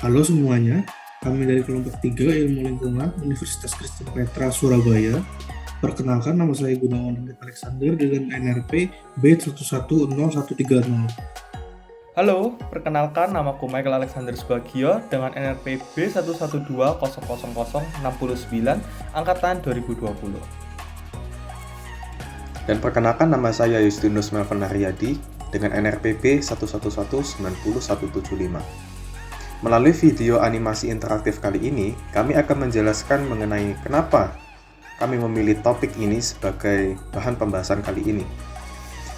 Halo semuanya, kami dari kelompok 3 Ilmu Lingkungan Universitas Kristen Petra, Surabaya. Perkenalkan, nama saya Gunawan Hendrik Alexander dengan NRP B110130. Halo, perkenalkan namaku Michael Alexander Subagio dengan NRP B11200069 angkatan 2020. Dan perkenalkan, nama saya Justinus Melvin Haryadi dengan NRP B11190175. Melalui video animasi interaktif kali ini, kami akan menjelaskan mengenai kenapa kami memilih topik ini sebagai bahan pembahasan kali ini.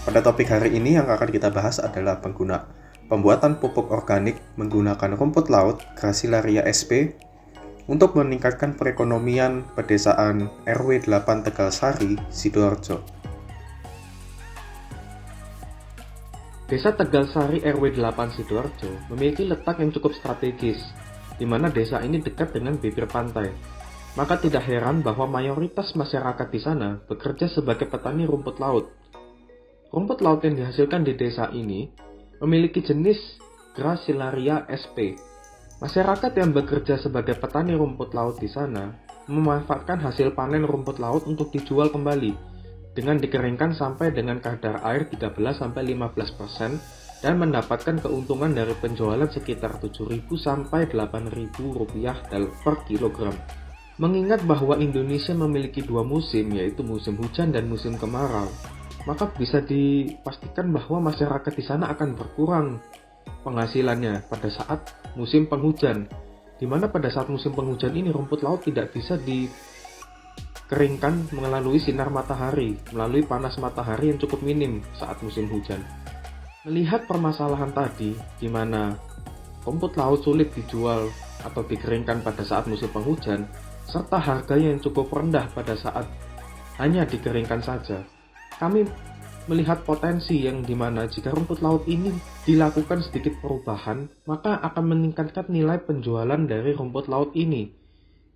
Pada topik hari ini yang akan kita bahas adalah pembuatan pupuk organik menggunakan rumput laut Gracilaria sp untuk meningkatkan perekonomian pedesaan RW 8 Tegalsari, Sidoarjo. Desa Tegalsari RW 8 Sidoarjo memiliki letak yang cukup strategis, di mana desa ini dekat dengan bibir pantai. Maka tidak heran bahwa mayoritas masyarakat di sana bekerja sebagai petani rumput laut. Rumput laut yang dihasilkan di desa ini memiliki jenis Gracilaria sp. Masyarakat yang bekerja sebagai petani rumput laut di sana memanfaatkan hasil panen rumput laut untuk dijual kembali dengan dikeringkan sampai dengan kadar air 13-15% dan mendapatkan keuntungan dari penjualan sekitar 7.000 sampai 8.000 rupiah per kilogram. Mengingat bahwa Indonesia memiliki dua musim, yaitu musim hujan dan musim kemarau, maka bisa dipastikan bahwa masyarakat di sana akan berkurang penghasilannya pada saat musim penghujan, di mana pada saat musim penghujan ini rumput laut tidak bisa dikeringkan melalui sinar matahari, melalui panas matahari yang cukup minim saat musim hujan. Melihat permasalahan tadi, di mana rumput laut sulit dijual atau dikeringkan pada saat musim penghujan, serta harganya yang cukup rendah pada saat hanya dikeringkan saja, kami melihat potensi yang dimana jika rumput laut ini dilakukan sedikit perubahan, maka akan meningkatkan nilai penjualan dari rumput laut ini.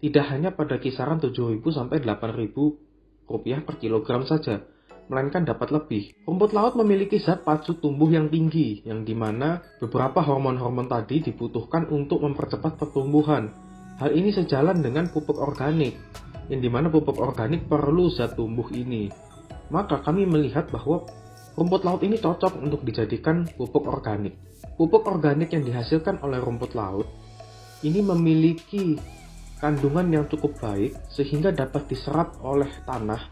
Tidak hanya pada kisaran 7.000 sampai 8.000 rupiah per kilogram saja, melainkan dapat lebih. Rumput laut memiliki zat pacu tumbuh yang tinggi, yang dimana beberapa hormon-hormon tadi dibutuhkan untuk mempercepat pertumbuhan. Hal ini sejalan dengan pupuk organik, yang dimana pupuk organik perlu zat tumbuh ini. Maka kami melihat bahwa rumput laut ini cocok untuk dijadikan pupuk organik. Pupuk organik yang dihasilkan oleh rumput laut ini memiliki kandungan yang cukup baik sehingga dapat diserap oleh tanah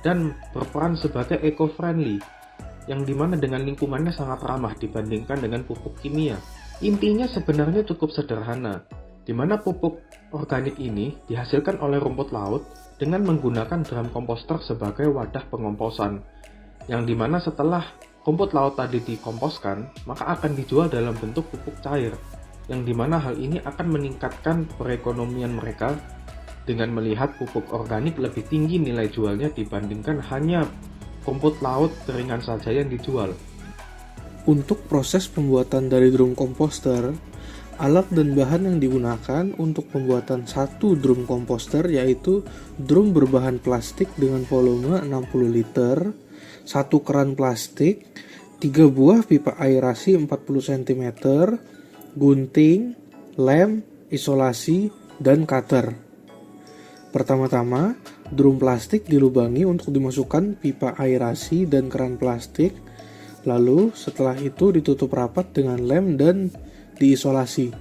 dan berperan sebagai eco-friendly, yang dimana dengan lingkungannya sangat ramah dibandingkan dengan pupuk kimia. Intinya sebenarnya cukup sederhana, di mana pupuk organik ini dihasilkan oleh rumput laut dengan menggunakan drum komposter sebagai wadah pengomposan, yang dimana setelah rumput laut tadi dikomposkan, maka akan dijual dalam bentuk pupuk cair, yang dimana hal ini akan meningkatkan perekonomian mereka dengan melihat pupuk organik lebih tinggi nilai jualnya dibandingkan hanya rumput laut keringan saja yang dijual. Untuk proses pembuatan dari drum komposter, alat dan bahan yang digunakan untuk pembuatan satu drum komposter yaitu drum berbahan plastik dengan volume 60 liter, satu keran plastik, 3 buah pipa aerasi 40 cm, gunting, lem, isolasi, dan cutter. Pertama-tama, drum plastik dilubangi untuk dimasukkan pipa aerasi dan keran plastik, lalu setelah itu ditutup rapat dengan lem dan diisolasi.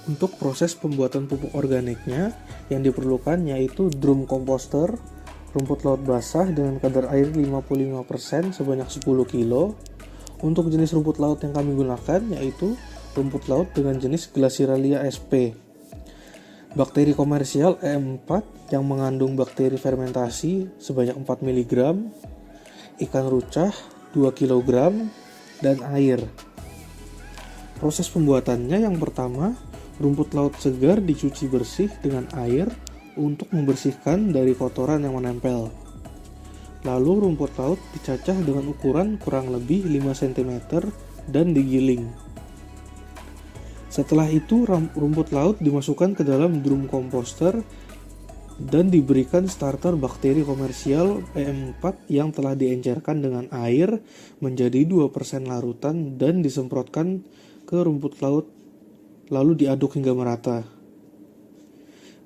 Untuk proses pembuatan pupuk organiknya, yang diperlukan yaitu drum komposter, rumput laut basah dengan kadar air 55% sebanyak 10 kg. Untuk jenis rumput laut yang kami gunakan yaitu rumput laut dengan jenis Gracilaria sp. Bakteri komersial E4 yang mengandung bakteri fermentasi sebanyak 4 mg, ikan rucah 2 kg, dan air. Proses pembuatannya yang pertama, rumput laut segar dicuci bersih dengan air untuk membersihkan dari kotoran yang menempel. Lalu rumput laut dicacah dengan ukuran kurang lebih 5 cm dan digiling. Setelah itu rumput laut dimasukkan ke dalam drum komposter dan diberikan starter bakteri komersial PM4 yang telah diencerkan dengan air menjadi 2% larutan dan disemprotkan ke rumput laut lalu diaduk hingga merata.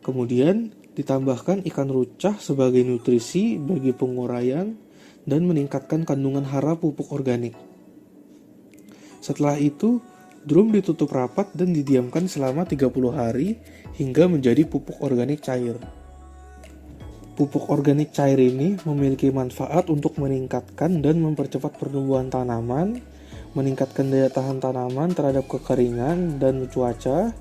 Kemudian ditambahkan ikan rucah sebagai nutrisi bagi penguraian dan meningkatkan kandungan hara pupuk organik. Setelah itu, drum ditutup rapat dan didiamkan selama 30 hari hingga menjadi pupuk organik cair. Pupuk organik cair ini memiliki manfaat untuk meningkatkan dan mempercepat pertumbuhan tanaman, meningkatkan daya tahan tanaman terhadap kekeringan dan cuaca,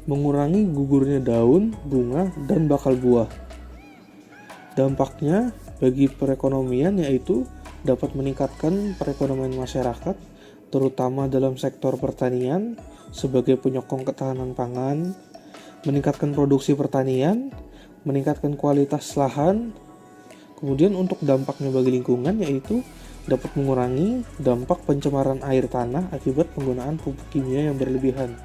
mengurangi gugurnya daun, bunga, dan bakal buah. Dampaknya bagi perekonomian yaitu dapat meningkatkan perekonomian masyarakat, terutama dalam sektor pertanian sebagai penyokong ketahanan pangan, meningkatkan produksi pertanian, meningkatkan kualitas lahan. Kemudian untuk dampaknya bagi lingkungan yaitu dapat mengurangi dampak pencemaran air tanah akibat penggunaan pupuk kimia yang berlebihan.